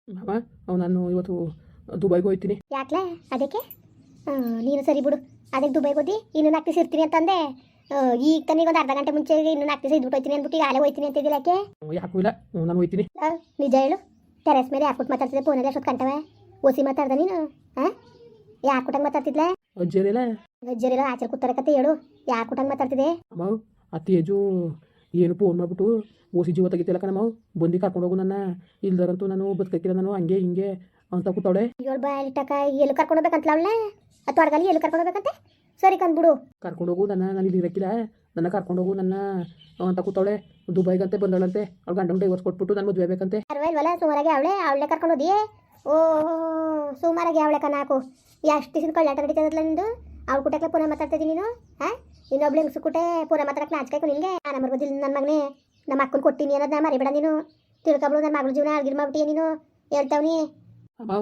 ಮಾವ ನಾನು ಇವತ್ತು ದುಬೈಗೆ ಹೋಗ್ತೀನಿ. ಯಾಕ್ಲೆ ಅದಕ್ಕೆ ನೀನು ಸರಿ ಬಿಡು. ಅದಕ್ಕೆ ದುಬೈಗೆ ಹೋದಿ ಇನ್ನು 4 ದಿವಸ ಇರ್ತೀನಿ ಅಂತಂದೆ. ಈಗ ತಾನೇ ಒಂದು ಅರ್ಧ ಗಂಟೆ ಮುಂಚೆ ಇನ್ನು 4 ದಿವಸ ಇದ್ಬಿಟ್ಟು ಹೋಗ್ತೀನಿ ಅಂದ್ಬಿಟ್ಟು ಈಗ ಆಲೇ ಹೋಗ್ತೀನಿ ಅಂತಿದ್ದಿಲ್ಲ ಯಾಕೆ? ಯಾಕೂ ಇಲ್ಲ, ನಾನು ಹೋಗ್ತೀನಿ. ನಿಜ ಹೇಳು, ಟೆರೆಸ್ ಮೇಲೆ ಯಾಕೆ ಮಾತಾಡ್ತಿದ್ದೆ? ಫೋನಲ್ಲಿ ಅಷ್ಟೊತ್ತು ಕಂಟವೆ ಓಸಿ ಮಾತಾಡ್ದ ನೀನು? ಹಾಂ, ಯಾಕೆ ಕೊಟ್ಟಂಗೆ ಮಾತಾಡ್ತಿದ್ಲೆ? ಅಜ್ಜರಿಲ್ಲ ಅಜ್ಜರಿಲ್ಲ ಆಚೆ ಕೂತಾರಕತ್ತೆ ಹೇಳು, ಯಾಕೆ ಕೊಟ್ಟಂಗೆ ಮಾತಾಡ್ತಿದ್ದೆ? ಅಮ್ಮ ಅತ್ತೇಜು ಏನು ಫೋನ್ ಮಾಡಿಬಿಟ್ಟು ಓಸಿ ಜೀವ ತೆಗಿತಿಲ್ಲ ಕಣಮ್ಮ, ಬಂದು ಕರ್ಕೊಂಡು ಹೋಗು ನನ್ನ, ಇಲ್ದಾರಂತೂ ನಾನು ಬದುಕಕ್ಕಿಲ್ಲ ನಾನು, ಹಂಗೆ ಹಿಂಗೆ ಅಂತ ಕೂತವಳೆ. ಏಳು ಬಾಯಿಟಕ ಎಲ್ಲಿ ಕರ್ಕೊಂಡು ಹೋಗ್ಬೇಕಂತಲ ಅವಳನ್ನ? ಅಥವಾ ಅಡ್ಗಲ್ಲಿ ಎಲ್ಲಿ ಕರ್ಕೊಂಡು ಹೋಗ್ಬೇಕಂತೆ? ಸರಿ ಕಂದ್ಬಿಡು, ಕರ್ಕೊಂಡು ಹೋಗು ನಾನು ಇಲ್ಲಿ ಇರಕ್ಕಿಲ್ಲ, ನನ್ನ ಕರ್ಕೊಂಡು ಹೋಗು ನನ್ನ ಅಂತ ಕೂತವಳೆ. ದುಬೈಗಂತೆ ಬಂದವಳಂತೆ, ಅವ್ಳು ಗಂಡ ಡೈವರ್ಸ್ ಕೊಟ್ಬಿಟ್ಟು ನಾನು ಮದುವೆ ಬೇಕಂತೆ. ಅಲ್ವಲ್ಲ ಸುಮಾರಾಗಿ ಅವಳೆ ಕರ್ಕೊಂಡು ಹೋದಿಯೇ? ಓ ಸುಮಾರಾಗಿ ಅವಳೆ ಕನಾಕು ಎಷ್ಟು ದಿವಸ ಕಳ್ಳಾಟ ನಡೀತದಲ್ಲ ನಿಂದು. ಅವ್ಳು ಕುಟಕ್ಕೆ ಪುನಃ ಮಾತಾಡ್ತಿದ್ದೀನಿ ನೀನು? ಹಾಂ, ಇನ್ನೊಬ್ಳು ಹೆಂಗ್ಸು ಕುಟೆ ಪುನಃ ಮಾತಾಡಕ್ಕೆ ನಾಚಿಕಾಯ್ತು ನಿನಗೆ? ನಾನು ಬರ್ಬೋದಿಲ್ಲ ನನ್ನ ಮಗನೇ, ನಮ್ಮ ಅಕ್ಕನ ಕೊಡ್ತೀನಿ ಅನ್ನೋದನ್ನ ಮರಿಬೇಡ ನೀನು. ತಿಳ್ಕೊಬ್ಳು ನನ್ನ ಮಗಳ ಜೀವನ ಅಳ್ಗಿರ್ ಮಾಡ್ಬಿಟ್ಟಿಯ ನೀನು, ಹೇಳ್ತಾವ್ನಿ. ಅಮ್ಮ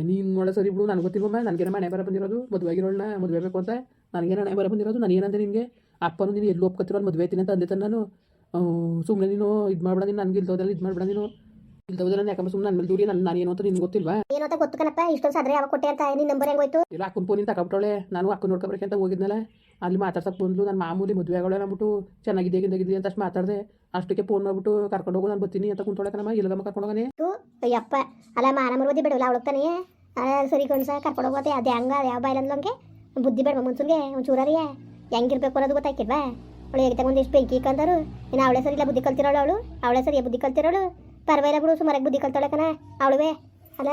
ನೀನು ನೋಡ ಸರಿ ಬಿಡು, ನನಗೆ ಗೊತ್ತಿಲ್ವಮ್ಮ, ನನಗೇನ ಮನೆ ಬರ ಬಂದಿರೋದು, ಮದುವೆ ಆಗಿರೋಳನ್ನ ಮದುವೆ ಬೇಕು ಅಂತ ನನಗೇನ ಹಣೆ ಬರ ಬಂದಿರೋದು. ನಾನು ಏನಂದೆ ನಿನಗೆ, ಅಪ್ಪನು ನೀನು ಎಲ್ಲಿ ಒಪ್ಕೊತಿರೋ ಮದುವೆ ಐತೀನಿ ಅಂತ ಅಂದೆ ತಾನೆ ನಾನು. ಸುಮ್ಮನೆ ನೀನು ಇದು ಮಾಡ್ಬೇಡ, ನೀನು ನನಗೆ ಇಲ್ದೋದಲ್ಲಿ ಇದು ಮಾಡ್ಬೇಡ ನೀನು, ಇಲ್ದೋದ್ರೆ ನಾನು ಯಾಕಂದ್ರೆ ಸುಮ್ಮನೆ ನನ್ನ ಮೇಲೆ ದೂರಿ ನಾನು ಏನು ಅಂತ ನಿನ್ಗೆ ಗೊತ್ತಿಲ್ವಾ? ಏನೋ ಅಂತ ಗೊತ್ತು ಕಣಪ್ಪ, ಇಷ್ಟೊಂದು ಸಾದ್ರೆ ಯಾವಾಗ ಕೊಟ್ಟೆ ಅಂತ ನಿನ್ನ ನಂಬರ್ ಹೆಂಗೋಯ್ತು? ಇಲ್ಲ ಅಕ್ಕನ ಫೋನಿಂದ ತಗೊಬಿಟ್ಟವಳೆ, ನಾನು ಅಕ್ಕನ ನೋಡ್ಕೊಬರಕ್ಕೆ ಅಂತ ಹೋಗಿದ್ನಲ್ಲ, ಅಲ್ಲಿ ಮಾತಾಡ್ಸಕ್ಕೆ ಬಂದ್ಲು. ನಾನು ಮಾಮೂಲಿ ಮದುವೆ ಆಗೋಳೆ ಅಂದ್ಬಿಟ್ಟು ಚೆನ್ನಾಗಿದೆ ಗಿಂದಾಗಿದ್ದೆ ಅಂತ ಅಷ್ಟು ಮಾತಾಡಿದೆ. ಅಷ್ಟಕ್ಕೆ ಫೋನ್ ಮಾಡಿಬಿಟ್ಟು ಕರ್ಕೊಂಡು ಹೋಗು ನಾನು ಬರ್ತೀನಿ ಅಂತ ಕುಂತೊಳೆ ಕಣಮ್ಮ, ಇಲ್ಲಗಮ್ಮ ಕರ್ಕೊಂಡು ಹೋಗನೆ. ಅಯ್ಯಪ್ಪ ಅಲ್ಲ ಮಾನ ಮರುವದಿ ಬಿಡಲ್ಲ ಅವಳಗ್ತಾನೆ. ಸರಿ ಕಣ್ಸ ಕರ್ಕೊಂಡು ಹೋಗೋತೆ ಅದು ಹೆಂಗ ಯಾವ ಬಾಯಿಲಂಗೆ ಬುದ್ಧಿ ಬೇಡ ಮುನ್ಸುನ್ಗೆ ಒಂಚೂರಿಯ ಹೆಂಗಿರ್ಬೇಕು ಅನ್ನೋದು ಗೊತ್ತಾಯ್ತಿಲ್ವಾ? ಅವಳು ಹೇಗೆ ತಗೊಂಡು ಎಷ್ಟು ಬೆಂಕಿ ಕಂದರು, ಇನ್ನು ಅವಳೇ ಸರಿ ಇಲ್ಲ ಬುದ್ಧಿ ಕಲ್ತಿರೋಳು, ಅವಳೇ ಸರಿ ಬುದ್ಧಿ ಕಲ್ತಿರೋಳು. ಪರವಾಗಿಲ್ಲ ಬಿಡು, ಸುಮಾರಾಗಿ ಬುದ್ಧಿ ಕಲ್ತಾಳೆ ಕಣ ಅವಳುವೆ. ಅಲ್ಲ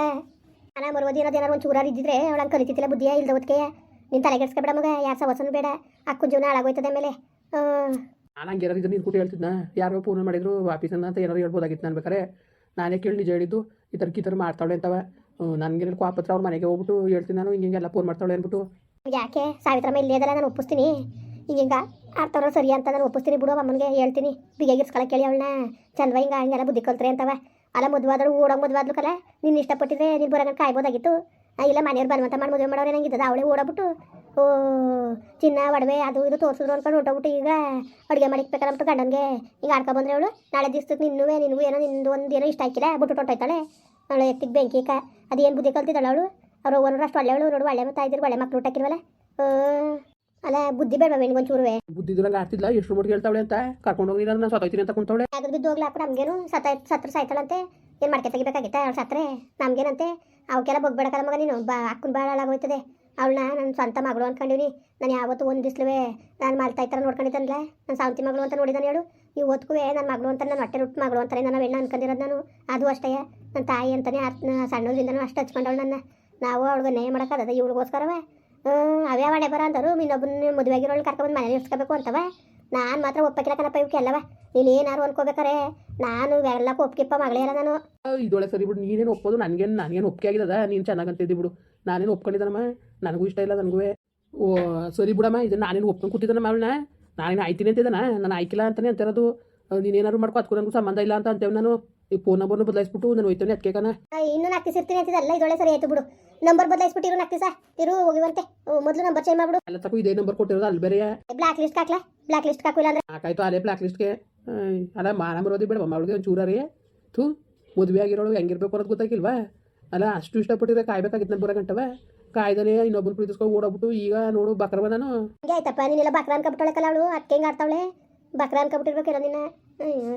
ಮಾನ ಮರುವದಿ ಅನ್ನೋದು ಏನಾರು ಒಂದು ಚೂರಾರು ಇದ್ದಿದ್ರೆ ಅವಳಂಗೆ ಕಲಿತಿದ್ದಿಲ್ಲ ಬುದ್ಧಿಯ ಇಲ್ದ ಹೊತ್ತಿಗೆ. ನೀನು ತಲೆಗೆಡ್ಸ್ಕೊಬೇಡ ಮಗ, ಯಾರು ಸವಸನು ಬೇಡ, ಅಕ್ಕನ ಜೀವನ ಹಾಳಾಗೋಯ್ತದೆ ಮೇಲೆ. ನಾನು ಹಂಗೆ ಏನಾರು ಇದನ್ನು ಕೂട്ടി ಹೇಳ್ತಿದ್ನ, ಯಾರೋ ಫೋನ್ ಮಾಡಿದ್ರು ಆಫೀಸನ್ನ ಅಂತ ಏನಾರು ಹೇಳ್ಬೋದಾಗಿತ್ತು ನಾನು ಬೇಕಾರೆ. ನಾನೇ ಕೇಳಿ ನಿಜ ಹೇಳಿದ್ದು, ಈ ಥರ ಮಾಡ್ತಾಳೆ ಅಂತವ. ನನಗೆ ಕೋಪತ್ರ ಅವ್ರ ಮನೆಗೆ ಹೋಗ್ಬಿಟ್ಟು ಹೇಳ್ತೀನಿ ನಾನು, ಹಿಂಗೆಲ್ಲ ಫೋನ್ ಮಾಡ್ತಾಳೆ ಅಂದ್ಬಿಟ್ಟು. ಯಾಕೆ ಸಾವಿತ್ರಮ್ಮ ಇಲ್ಲೇ ಅದಲ್ಲ, ನಾನು ಒಪ್ಪಿಸ್ತೀನಿ. ಹಿಂಗ ಆಡ್ತಾರೋ ಸರಿ ಅಂತ ನಾನು ಒಪ್ಪಿಸ್ತೀನಿ ಬಿಡು. ಅಮ್ಮನಿಗೆ ಹೇಳ್ತೀನಿ ಬಿಗಿಗಿರ್ಸ್ಕೊಳಕ್ಕೆ ಕೇಳಿ ಅವಳನ್ನ ಚಂದ ಹಿಂಗೆ ಹಂಗೆಲ್ಲ ಬುದ್ಧಿ ಕಲ್ತ್ರೆ ಅಂತವ. ಅಲ್ಲ ಮದುವಾದಳು ಓಡೋಗಿ ಮದುವಾದ್ಲು ಕಲ, ನೀನು ಇಷ್ಟಪಟ್ಟಿದ್ರೆ ನೀನು ಬರೋಣ ಕಾಯ್ಬೋದಾಗಿತ್ತು. ಇಲ್ಲ ಮನೆಯವ್ರು ಬಲವಂತ ಮಾಡಿ ಮದುವೆ ಮಾಡೋರು ಏನಂಗಿದ್ದದ, ಅವಳೇ ಓಡೋಗ್ಬಿಟ್ಟು ಓ ಚಿನ್ನ ಒಡವೆ ಅದು ಇದು ತೋರಿಸಿದ್ರು ಅನ್ಕೊಂಡು ಹೊಂಟೋಗ್ಬಿಟ್ಟು ಈಗ ಅಡುಗೆ ಮಾಡಿಕ್ಬೇಕಂದ್ಬಿಟ್ಟು ಗಂಡನಿಗೆ ಹಿಂಗೆ ಆಡ್ಕೊ ಬಂದ್ರೆ ಅವಳು ನಾಳೆ ದಿವ್ಸಕ್ಕೆ ನಿನಗೂ ಏನೋ ನಿಂದು ಒಂದು ಏನೋ ಇಷ್ಟ ಆಯ್ಕಿಲ್ಲ ಬಿಟ್ಟು ಹೊಂಟೋಯ್ತಾಳೆ. ಅವಳು ಎತ್ತಿಗೆ ಬೆಂಕಿ ಅದೇನು ಬುದ್ಧಿ ಕಲ್ತಿದ್ದಾಳೆ ಅವಳು. ಅವ್ರು ಓನರು ಅಷ್ಟು ಒಳ್ಳೆಯವಳು ನೋಡು, ಒಳ್ಳೆ ತಾಯಿದ್ರು ಒಳ್ಳೆ ಮಕ್ಳು ಊಟಕ್ಕಿಲ್ವಲ್ಲ. ಅಲ್ಲ ಬುದ್ಧಿ ಬೇಡ ಬೆಣ್ಗೊಂಚೂರುವೆ ಬುದ್ಧಿ ಇದ್ರಂಗೆ ಆಡ್ತಿದ್ಲ, ಎಷ್ಟು ಮಟ್ಟಿಗೆ ಹೇಳ್ತಾವಳೆ ಅಂತ. ಕರ್ಕೊಂಡು ಹೋಗಿ ನಾನು ಸತ್ತೋಯ್ತೀನಿ ಅಂತ ಕುಂತವಳೆ. ಅದ್ರ ಬಿದ್ದು ಹೋಗ್ಲಾಕ ನಮ್ಗೇನು ಸತ್ರ ಸಾಯ್ತಾಳಂತೆ, ಏನು ಮಾಡ್ಕೆ ತೆಗಿಬೇಕಾಗಿತ್ತ ಅವಳು ಸತ್ರೆ ನಮ್ಗೇನಂತೆ. ಅವಕ್ಕೆಲ್ಲ ಬೊಗ್ಬೇಡಕಲ್ಲ ಮಗ ನೀನು, ಅಕ್ಕನ ಭಾಳ ಹಾಳಾಗೋಯ್ತದೆ. ಅವಳನ್ನ ನನ್ನ ಸ್ವಂತ ಮಗಳು ಅಂದ್ಕೊಂಡಿವ್ನಿ. ನಾನು ಯಾವತ್ತು ಒಂದು ದಿಸ್ಲುವೆ ನಾನು ಮಾಲ್ತಾ ಥರ ನೋಡ್ಕೊಂಡಿದ್ದಾನಲ್ಲ, ನನ್ನ ಸಾವಂತಿ ಮಗಳು ಅಂತ ನೋಡಿದಾನೆ ಹೇಳು. ಇವತ್ತಿಗೂ ನನ್ನ ಮಗಳು ಅಂತ ನನ್ನ ಹೊಟ್ಟೆ ರೊಟ್ಟು ಮಗಳು ಅಂತಾನೆ ನನ್ನ ಹೆಣ್ಣು ಅನ್ಕೊಂಡಿರೋದು ನಾನು. ಅದು ಅಷ್ಟೇ ನನ್ನ ತಾಯಿ ಅಂತಾನೆ ಸಣ್ಣದ್ರಿಂದನೂ ಅಷ್ಟು ಹಚ್ಕೊಂಡವಳು ನನ್ನ. ನಾವು ಅವಳಿಗೆ ನ್ಯಾಯ ಮಾಡೋಕ್ಕಾಗದ ಇವಳಿಗೋಸ್ಕರವೇ ಅವೇ ಹಣೆ ಬರ ಅಂದರು. ಇನ್ನೊಬ್ಬನ ಮದುವೆ ಆಗಿರೋಳು ಕರ್ಕೊಂಡ್ಬಂದು ಮನೇಲಿ ಇರ್ಸ್ಕೋಬೇಕು ಅಂತವ. ನಾನು ಮಾತ್ರ ಒಪ್ಪಕ್ಕಿಲ್ಲ ಕಣಪ್ಪ ಇವಕ್ಕೆಲ್ಲವ. ನೀನು ಏನಾರು ಅನ್ಕೋಬೇಕಾರೆ ನಾನು ಎಲ್ಲಕ್ಕೂ ಒಪ್ಪಿಪ್ಪ ಮಗಳೇರ ನಾನು. ಇದೊಳೆ ಸರಿ ಬಿಡು, ನೀನೇನು ಒಪ್ಪೋದು ನನಗೇನು ಒಪ್ಪಿಗೆ ಆಗಿದ್ದದ, ನೀನು ಚೆನ್ನಾಗಂತಿದ್ದಿ ಬಿಡು. ನಾನೇನು ಒಪ್ಕೊಂಡಿದ್ದನಮ್ಮ, ನನಗೂ ಇಷ್ಟ ಇಲ್ಲ ನನಗೂ. ಓ ಸರಿ ಬಿಡಮ್ಮ, ಇದನ್ನು ನಾನೇನು ಒಪ್ಕೊಂಡು ಕೂತಿದ್ದಾನಮ್ಮ ಅವಳನ್ನ. ನಾನೇನು ಆಯ್ತೀನಿ ಅಂತಿದ್ದಾನ, ನಾನು ಆಯ್ಕಿಲ್ಲ ಅಂತಲೇ ಅಂತಿರೋದು. ನೀನೇನಾದ್ರು ಮಾಡ್ಕೊ, ಅದಕ್ಕೂ ನನಗೂ ಸಂಬಂಧ ಇಲ್ಲ ಅಂತ ಅಂತೇವೆ ನಾನು. ಈ ಫೋನ್ ನಂಬರ್ನ ಬದಲಾಯಿಸ್ಬಿಟ್ಟು ನಾನು ಹೋಯ್ತಾನೆ ಅದಕ್ಕೆ ಕಣ. ಇನ್ನೂ 4 ದಿವಸ ಇರ್ತೀನಿ ಅಂತಿದ್ದಲ್ಲ, ಇದೊಳೆ ಸರಿ ಆಯ್ತು ಬಿಡು. ನಂಬರ್ ಬದಲಾಯಿಸ್ಬಿಟ್ಟು ಇರು 4 ದಿವಸ ಇರು ಹೋಗಿವಂತೆ. ಮೊದಲು ನಂಬರ್ ಚೇಂಜ್ ಮಾಡ್ಬಿಡು. ಎಲ್ಲ ತಗೋ ಇದೇ ನಂಬರ್ ಕೊಟ್ಟಿರೋದು ಅಲ್ಲಿ ಬೇರೆ. ಬ್ಲಾಕ್ ಲಿಸ್ಟ್ ಹಾಕ್ಲಾ? ಬ್ಲಾಕ್ ಲಿಸ್ಟ್ ಹಾಕಿಲ್ಲ ಅಂದ್ರೆ ಹಾಕಾಯ್ತು ಅದೇ ಬ್ಲಾಕ್ ಲಿಸ್ಟ್ಗೆ. ಅಲ್ಲ ಮಾನ ಬರೋದು ಬೇಡ ಅವಳಿಗೆ ಒಂದು ಚೂರಾರಿ ಥೂ, ಮದುವೆ ಆಗಿರೋಳು ಹೆಂಗಿರ್ಬೇಕು ಅನ್ನೋದು ಗೊತ್ತಾಗಿಲ್ವಾ? ಅಲ್ಲ ಅಷ್ಟು ಇಷ್ಟಪಟ್ಟಿದ್ರೆ ಕಾಯ್ಬೇಕಾಗಿತ್ತು ನಾನು ಬರೋ ಗಂಟವ. ಕಾಯ್ದಾನೆ ಇನ್ನೊಬ್ಬರು ಪ್ರೀತಿಸ್ಕೊಂಡು ಓಡೋಗ್ಬಿಟ್ಟು ಈಗ ನೋಡು ಬಕ್ರ ನಾನು. ಹಂಗೆ ಆಯ್ತಪ್ಪ, ನೀನೆಲ್ಲ ಬಕ್ರ ಅನ್ಕೊಬಿಟ್ಟವಳೆ ಅವಳು, ಅದಕ್ಕೆ ಹೆಂಗೆ ಆಡ್ತಾವಳೆ? ಬಕ್ರ ಅನ್ಕೊಬಿಟ್ಟಿರ್ಬೇಕಿರೋ ನಿನ್ನ.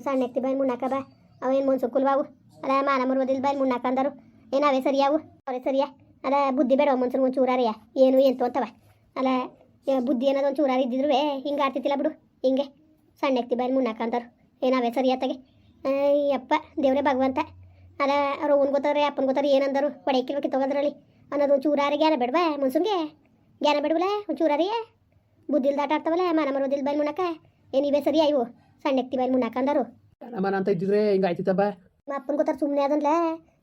ಸಣ್ಣ ಎತ್ತಿ ಬಾಯಿ ಮುನ್ನಾಕ ಬಾ, ಅವೇನು ಮುನ್ಸುಕುಲ್ವಾವು. ಅಲ್ಲ ಮಾನ ಮರುವುದಿಲ್ಲ ಬಾಯಿ ಮುನ್ನಾಕ ಅಂದರು ಏನು ಅವೇ ಸರಿಯಾವು, ಅವರೇ ಸರಿಯಾ? ಅಲ್ಲ ಬುದ್ಧಿ ಬೇಡ ಮನ್ಸರು ಒಂದು ಚೂರಾರಿಯ ಏನು ಎಂತು ಅಂತವ. ಅಲ್ಲ ಬುದ್ಧಿ ಅನ್ನೋದು ಒಂದು ಚೂರಾರಿ ಇದ್ದಿದ್ರು ಹಿಂಗೆ ಆಡ್ತಿತ್ತಿಲ್ಲ ಬಿಡು. ಹಿಂಗೆ ಸಣ್ಣ ಎತ್ತಿ ಬಾಯಿ ಮುನ್ನಾಕ ಅಂದರು ಏನಾವೇ ಸರಿಯಾತಾಗೆ. ಅಯ್ಯಪ್ಪ ದೇವ್ರೇ ಭಗವಂತ. ಅಲ್ಲ ಅವ್ರು ಅವ್ನು ಗೊತ್ತಾರೆ ಅಪ್ಪನ ಗೊತ್ತಾರೆ ಏನಂದರು ಹೊಡೆಯಕ್ಕಿಲ್ಬೇಕಿ ತಗೋದ್ರಲ್ಲಿ ಅನ್ನೋದು ಒಂದು ಚೂರಾರಿ ಜ್ಞಾನ ಬೇಡವಾ ಮುನ್ಸುನ್ಗೆ? ಜ್ಞಾನ ಬೇಡವಲ್ಲ ಒಂದು ಚೂರಾರಿಯೇ? ಬುದ್ಧಿ ಇಲ್ದಾಟ ಆಡ್ತಾವಲ್ಲ ಮಾನ ಮರೋದಿಲ್ಲ ಬಾಯಿ ಮುನ್ನಾಕ. ಏನು ಇವೇ ಸರಿಯಾ ಇವು ಸಣ್ಣ ಎತ್ತಿ ಬಾಯಿ ಮುನ್ನಾಕ ಅಂದರು? ಮನ ಅಂತ ಇದ್ದಿದ್ರೆ ಹಿಂಗೆ ಆಯ್ತಿತ್ತಪ್ಪ. ನಮ್ಮ ಅಪ್ಪನ ಗೊತ್ತಾರೆ ಸುಮ್ಮನೆ ಅದನ್ಲ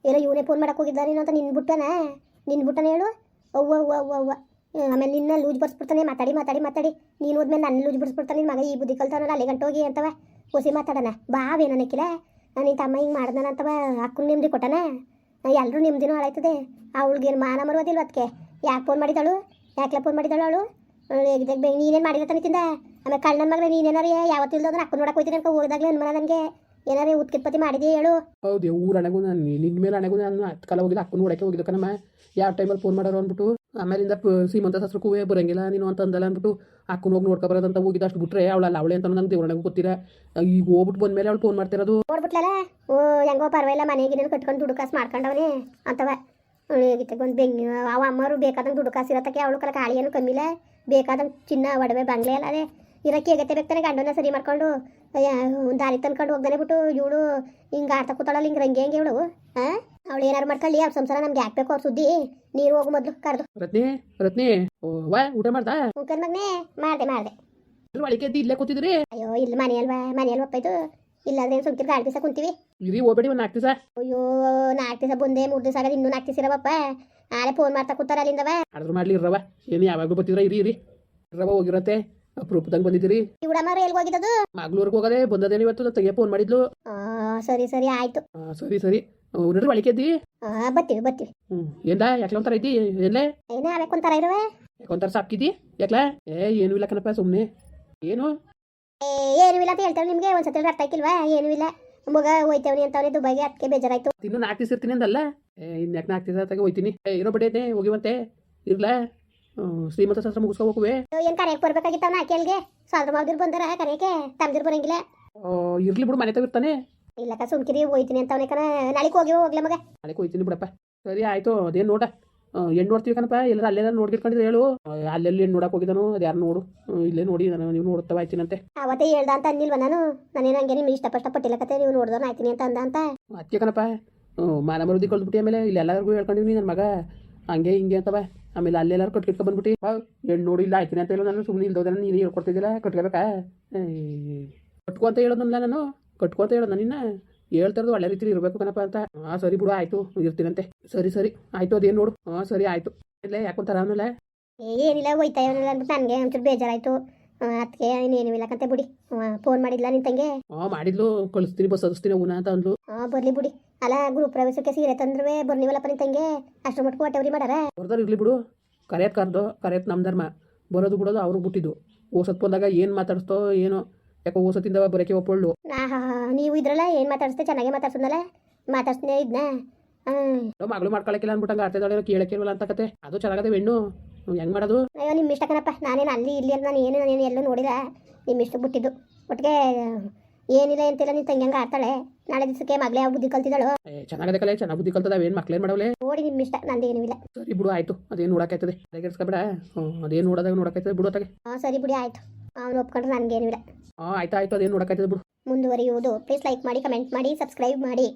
ಏನೋ ಇವನೇ ಫೋನ್ ಮಾಡಕ್ಕೆ ಹೋಗಿದ್ದಾನೇನೋ ಅಂತ ನಿನ್ಬಿಟ್ಟನೆ ಹೇಳು. ಅವ್ವ ಅವ್ವ ಅವ್ವ ಅವ್ವ ಆಮೇಲೆ ನಿನ್ನ ಲೂಜ್ ಬರ್ಸ್ಬಿಡ್ತಾನೆ. ಮಾತಾಡಿ ನೀನು ಹೋದ್ಮೇಲೆ ನನ್ನ ಲೂಜ್ ಬರ್ಸ್ಬಿಡ್ತಾನೆ. ನಿನ್ನ ಮಗ ಈ ಬುದ್ಧಿ ಕಲ್ತಾವನಲ್ಲ ಅಲ್ಲಿ ಗಂಟು ಹೋಗಿ ಅಂತವ ಹೊಸಿ ಮಾತಾಡೋಣ ಬಾವೇನಕ್ಕಿಲ್ಲ. ನಿನ್ನ ತಮ್ಮ ಹಿಂಗೆ ಮಾಡ್ದಾನ ಅಂತವ ಅಕ್ಕನ ನೆಮ್ಮದಿ ಕೊಟ್ಟನ. ಎಲ್ಲರೂ ನೆಮ್ಮದಿನೂ ಹಾಳಾಯ್ತದೆ. ಅವಳಿಗೇನು ಮಾನ ಮರೋದಿಲ್ಲ ಅದಕ್ಕೆ. ಯಾಕೆ ಫೋನ್ ಮಾಡಿದಳು? ಯಾಕೆ ಫೋನ್ ಮಾಡಿದಳು ಅವಳು? ನೀನೇನು ಮಾಡಿದ ತನಿತಿಂದ ಆಮೇಲೆ ಕಳ್ಳನ ಮಗಳ ನೀನೇನಾರ ಯಾವತ್ತಿಲ್ದೋದ್ರೆ ಅಕ್ಕನ ನೋಡಕ್ಕೆ ಹೋಗ್ತೀನಿ ಅಂತ ಹೋದಾಗಲೇ ಅನ್ಮನ ನನಗೆ ಏನಾರೇ ಉತ್ಕಿತ್ಪತ್ತಿ ಮಾಡಿದೆಯಾ ಹೇಳು. ಹೌದು ಊರ ಅಣೆಗೂ ನಾನು ನಿನ್ನ ಮೇಲೆ ಅಣೆಗೂ ನಾನು ಹತ್ತು ಕಾಲ ಹೋಗಿಲ್ಲ ಅಕ್ಕನ ನೋಡಕ್ಕೆ ಹೋಗಿದ್ದೆ ಕಣಮ್ಮ. ಯಾವ ಟೈಮಲ್ಲಿ ಫೋನ್ ಮಾಡೋರು ಅಂದ್ಬಿಟ್ಟು ಆಮೇಲಿಂದ ಸೀಮಂತ ಶಾಸ್ತ್ರಕ್ಕೂ ಬರೋಂಗಿಲ್ಲ ನೀನು ಅಂತ ಅಂದಲ್ಲ ಅಂದ್ಬಿಟ್ಟು ಅಕ್ಕನ ಹೋಗಿ ನೋಡ್ಕೊಬರೋದಂತ ಹೋಗಿದ್ದು ಅಷ್ಟು ಬಿಟ್ರೆ ಅವಳಲ್ಲ ಅವಳೆ ಅಂತ ನಂಗೆ ದೇವ್ರಣೆಗೂ ಗೊತ್ತಿರ. ಈಗ ಹೋಗ್ಬಿಟ್ಟು ಬಂದಮೇಲೆ ಅವಳು ಫೋನ್ ಮಾಡ್ತಿರೋದು. ನೋಡ್ಬಿಟ್ಲಲ್ಲ ಓ ಹೆಂಗೋ ಪರವಾಗಿಲ್ಲ ಮನೆಗಿನ ಕಟ್ಕೊಂಡು ದುಡ್ಡು ಕಾಸು ಮಾಡ್ಕೊಂಡವನೇ ಅಂತವ ಗೀತೆಗೆ ಒಂದು ಅವ ಅಮ್ಮರು ಬೇಕಾದಂಗೆ ದುಡ್ಡು ಕಾಸು ಇರತ್ತಕ್ಕೆ ಅವಳು ಕಲ ಕಾಳಿ ಏನು ಕಮ್ಮಿಲ್ಲ. ಬೇಕಾದಂಗೆ ಚಿನ್ನ ಒಡವೆ ಬಂಗ್ಲೆ ಅಲ್ಲ ಅದೇ ಇರೋಕ್ಕೆ ಹೇಗತ್ತೆ ಬೇಕಾನೆ ಗಂಡನ ಸರಿ ಮಾಡ್ಕೊಂಡು ದಾರಿ ತಂದ್ಕೊಂಡು ಹೋಗ್ದಾನೆ ಬಿಟ್ಟು ಇವಳು ಹಿಂಗೆ ಆಡ್ತಾ ಕೂತಾಳಲ್ಲ ಹಿಂಗೆ ರಂಗೆ ಹೆಂಗೆ ಇವಳು ಹಾಂ ಅವಳು ಏನಾರು ಮಾಡ್ಕೊಳ್ಳಿ ಅವ್ರ ಸಂಸಾರ ನಮ್ಗೆ ಹಾಕ್ಬೇಕು ಅವ್ರ ಸುದ್ದಿ. ನೀರು ಹೋಗು ಮೊದಲು ಕರೆದು. ರತ್ನಿ ವಾ ಊಟ ಮಾಡ್ದಾ? ಮುಖನ್ ಮಗನೇ ಮಾಡಿದೆ ಒಳಗೆ ಇಲ್ಲೇ ಕೂತಿದ್ರಿ? ಅಯ್ಯೋ ಇಲ್ಲಿ ಮನೆಯಲ್ವಾ ಒಪ್ಪಾಯ್ತು. ಇಲ್ಲಾಂದ್ರೆ ಏನು ಸುಮ್ಕಿರ್ ಗಾಳಿ ದಿವಸ ಕುಂತೀವಿ. ಇರಿ ಹೋಗ್ಬೇಡಿ ಒಂದು 4 ದಿವಸ. ಅಯ್ಯೋ 4 ದಿವಸ ಬಂದೆ 3 ದಿವಸ ಆಗದ ಇನ್ನೂ 4 ದಿವಸ ಇರವಪ್ಪ. ಆಳೆ ಫೋನ್ ಮಾಡ್ತಾ ಕೂತಾರ ಅಲ್ಲಿಂದವ. ಆರ್ಡ್ರ್ ಮಾಡ್ಲಿ ಇರವ ಏನು ಯಾವಾಗಲೂ ಬರ್ತಿದ್ರ ಇರಿ ಇರವ ಹೋಗಿರತ್ತೆ ಅಪ್ರೂಪದಂಗೆ ಬಂದಿದ್ದೀರಿ. ಇವಡಮ್ಮರು ಎಲ್ಲಿಗೆ ಹೋಗಿದ್ದದು? ಮಗ್ಳೂರ್ಗೆ ಹೋಗದೆ ಬಂದದೇನು ಇವತ್ತು ತೆಗೆ ಫೋನ್ ಮಾಡಿದ್ಲು. ಸರಿ ಆಯ್ತು. ಸರಿ ನೋಡ್ರಿ ಒಳಗೆ ಎದ್ದಿ. ಬರ್ತೀವಿ. ಏನ್ದ ಯಾಕೆ ಒಂಥರ ಐತಿ ಎಲ್ಲೇ ಏನೇ ಅವಕ್ಕೆ ಒಂಥರ ಇರುವೆ ಯಾಕೊಂಥರ ಸಾಪ್ಕಿದಿ ಯಾಕ್ಲ? ಏನೂ ಇಲ್ಲ ಕಣಪ್ಪ ಸುಮ್ಮನೆ. ಏನು ಏನೂ ಇಲ್ಲ ಅಂತ ಹೇಳ್ತಾರೆ ನಿಮಗೆ ಒಂದ್ಸತಿ ಅರ್ಥ ಆಯ್ಕಿಲ್ವಾ? ಏನೂ ಇಲ್ಲ ಮಗ ಹೋಯ್ತವನಿ ಅಂತವನೇ ದುಬೈಗೆ ಅದಕ್ಕೆ ಬೇಜಾರಾಯ್ತು. ಇನ್ನು 4 ದಿವಸ ಇರ್ತೀನಿ ಅಂದಲ್ಲ. ಇನ್ಯಾಕೆ 4 ದಿವಸ ತಗ ಹೋಯ್ತೀನಿ. ಇರೋ ಬಡಿ ಐತೆ ಹೋಗಿವಂತೆ ಇರ್ಲಾ ಶ್ರೀಮಂತ ಶಾಸ್ತ್ರ ಮುಗಿಸ್ಕೊ ಹೋಗುವೆ. ಏನು ಕರೆಯಕ್ಕೆ ಬರ್ಬೇಕಾಗಿತ್ತವನ ಆಕೆಲ್ಗೆ ಸಾದ್ರ ಮಾವ್ದಿರ್ ಬಂದಾರ ಕರೆಯಕ್ಕೆ ತಮ್ದಿರ್ ಬರಂಗಿಲ್ಲ. ಇರ್ಲಿ ಬಿಡು ಮನೆ ತಗಿರ್ತಾನೆ. ಇಲ್ಲಕ್ಕ ಸುಮ್ಕಿರಿ ಹೋಯ್ತೀನಿ ಅಂತವನೇ ಕಣ. ನಾಳೆಗೆ ಹೋಗ್ಲೇ ಮಗ. ನಾಳೆಗೆ ಹೋಯ್ತೀನಿ ಬಿಡಪ್ಪ. ಸರಿ ಆಯ್ತು ಅದೇನು ನೋಡ ಹೆಣ್ಣು ನೋಡ್ತೀವಿ ಕಣಪ್ಪ. ಎಲ್ಲರೂ ಅಲ್ಲೆಲ್ಲ ನೋಡ್ಗಿಟ್ಕೊಂಡಿದ್ರೆ ಹೇಳು. ಅಲ್ಲೆಲ್ಲಿ ಹೆಣ್ಣು ನೋಡಕ್ಕೆ ಹೋಗಿದ್ದಾನು ಅದು ಯಾರು ನೋಡು. ಇಲ್ಲೇ ನೋಡಿ ನಾನು ನೀವು ನೋಡ್ತಾವ ಆಯ್ತೀನಂತೆ. ಅವತ್ತೇ ಹೇಳ್ದ ಅಂತ ಅನ್ನಿಲ್ವ ನಾನು? ನಾನೇನು ಹಂಗೆ ನಿಮ್ಗೆ ಇಷ್ಟಪಟ್ಟಿಲ್ಲ ಕತೆ ನೀವು ನೋಡಿದವ್ರು ಆಯ್ತೀನಿ ಅಂತ ಅಂದ. ಅದಕ್ಕೆ ಕಣಪ್ಪ ಮಾನ ಮರುದಿ ಕಳ್ದ್ಬಿಟ್ಟು ಆಮೇಲೆ ಇಲ್ಲೆಲ್ಲರಿಗೂ ಹೇಳ್ಕೊಂಡಿವ್ನಿ ನನ್ನ ಮಗ ಹಂಗೆ ಹಿಂಗೆ ಅಂತವ. ಆಮೇಲೆ ಅಲ್ಲೆಲ್ಲರೂ ಕಟ್ಕಿಟ್ಕೊ ಬಂದ್ಬಿಟ್ಟು ಹೆಣ್ಣು ನೋಡಿ ಇಲ್ಲ ಆಯ್ತೀನಿ ಅಂತ ಹೇಳೋ ನಾನು ಸುಮ್ಮನೆ ಇಲ್ದೋದ ನೀನು ಹೇಳ್ಕೊಡ್ತಿದ್ದಿಲ್ಲ ಕಟ್ಕೋಬೇಕಾ ಕಟ್ಕೊ ಅಂತ ಹೇಳೋದಲ್ಲ ನಾನು ಕಟ್ಕೊ ಅಂತ ಹೇಳೋದು ನಿನ್ನ ಹೇಳ್ತಾರದು ಒಳ್ಳೆ ರೀತಿಲಿ ಇರಬೇಕು ಕಣಪ್ಪ ಅಂತ. ಸರಿ ಬಿಡು ಆಯಿತು ಇರ್ತೀನಂತೆ. ಸರಿ ಆಯಿತು ಅದೇನು ನೋಡು. ಸರಿ ಆಯಿತು ಇಲ್ಲ ಯಾಕೊಂತಾರ ಅವನಲ್ಲ ಏನಿಲ್ಲ ಹೋಯ್ತಾ ಇವನಿಲ್ಲ ಅಂದ್ಬಿಟ್ಟು ನನಗೆ ಒಂಚೂರು ಬೇಜಾರಾಯಿತು. ಅದಕ್ಕೆ ಇನ್ನೇನು ಇಲ್ಲಕಂತೆ ಬಿಡಿ. ಫೋನ್ ಮಾಡಿದ್ಲ ನಿನ್ ತಂಗೆ? ಮಾಡಿದ್ಲು ಕಳಿಸ್ತೀನಿ ಬಸ್ ಹರಿಸ್ತೀನಿ ಅವನ ಅಂತ ಅಂದ್ಲು. ಬರ್ಲಿ ಬಿಡಿ. ಅಲ್ಲ ಗೃಹ ಪ್ರವೇಶಕ್ಕೆ ಸೀರೆ ತಂದ್ರೆ ಬರ್ನಿವಲ್ಲಪ್ಪ ನಿನ್ ತಂಗೆ ಅಷ್ಟ್ರ ಮಟ್ಕು ಹೊಟ್ಟೆವ್ರಿ ಮಾಡಾರ. ಬರ್ದಾರ ಇರ್ಲಿ ಬಿಡು. ಕರೆಯತ್ ನಮ್ಮ ಧರ್ಮ ಬರೋದು ಬಿಡೋದು ಅವ್ರಿಗೆ ಬಿಟ್ಟಿದ್ದು. ಓಸತ್ ಬಂದಾಗ ಏನು ಮಾತಾಡಿಸ್ತೋ ಏನೋ ಯಾಕೋ ಓಸತ್ತಿಂದ ಬರೋಕೆ ಒಪ್ಪಳ್ಳು. ನೀವು ಇದ್ರಲ್ಲ ಏನು ಮಾತಾಡಿಸ್ತೆ ಚೆನ್ನಾಗೇ ಮಾತಾಡ್ಸೋದಲ್ಲ ಮಾತಾಡ್ಸ್ನೇ ಇದನ್ನ ಮಗಳು ಮಾಡ್ಕೊಳಕಿಲ್ಲ ಅಂದ್ಬಿಟ್ಟಂಗೆ ಆಡ್ತಿದ್ದಾಳೆ ಕೇಳಕ್ಕಿಲ್ವಲ್ಲ ಅಂತ ಕತೆ. ಅದು ಚೆನ್ನಾಗದೆ ಹೆಣ್ಣು ಹೆಂಗೆ ಮಾಡೋದು? ಅಯ್ಯೋ ನಿಮ್ಮ ಇಷ್ಟ ಕಣಪ್ಪ. ನಾನೇನು ಅಲ್ಲಿ ಇಲ್ಲಿ ಅಂತ ನಾನೇನು ಎಲ್ಲೂ ನೋಡಿಲ್ಲ. ನಿಮ್ಮ ಇಷ್ಟ ಬಿಟ್ಟಿದ್ದು ಒಟ್ಟಿಗೆ ಏನಿಲ್ಲ ಅಂತಿಲ್ಲ ನಿನ್ ತಂಗಿ ಹಂಗೆ ಆಡ್ತಾಳೆ. ನಾಳೆ ದಿವಸಕ್ಕೆ ಮಗಳೇ ಯಾವ ಬುದ್ಧಿ ಕಲ್ತಿದ್ದಾಳು. ಚೆನ್ನಾಗದೆ ಕಲೆ ಚೆನ್ನಾಗಿ ಬುದ್ಧಿ ಕಲ್ತದ. ಏನು ಮಕ್ಳೇನು ಮಾಡವಳೆ ನೋಡಿ ನಿಮ್ಮ ಇಷ್ಟ ನಂದೇನೂ ಇಲ್ಲ. ಸರಿ ಬಿಡು ಆಯಿತು ಅದೇನು ನೋಡೋಕ್ಕಾಯ್ತದೆ ಅದೇಗಿರ್ಸ್ಕೊಬೇಡ. ಅದೇನು ನೋಡೋದಾಗ ನೋಡೋಕ್ಕಾಯ್ತದೆ ಬಿಡು ಅತ್ತಾಗೆ. ಸರಿ ಬಿಡಿ ಆಯಿತು. ಅವ್ನು ಒಪ್ಕೊಂಡ್ರೆ ನನಗೇನು ಇಲ್ಲ. ಆಯ್ತು ಅದೇನು ನೋಡೋಕ್ಕಾಯ್ತದೆ ಬಿಡು. ಮುಂದುವರಿಯುವುದು. ಪ್ಲೀಸ್ ಲೈಕ್ ಮಾಡಿ ಕಮೆಂಟ್ ಮಾಡಿ ಸಬ್ಸ್ಕ್ರೈಬ್ ಮಾಡಿ.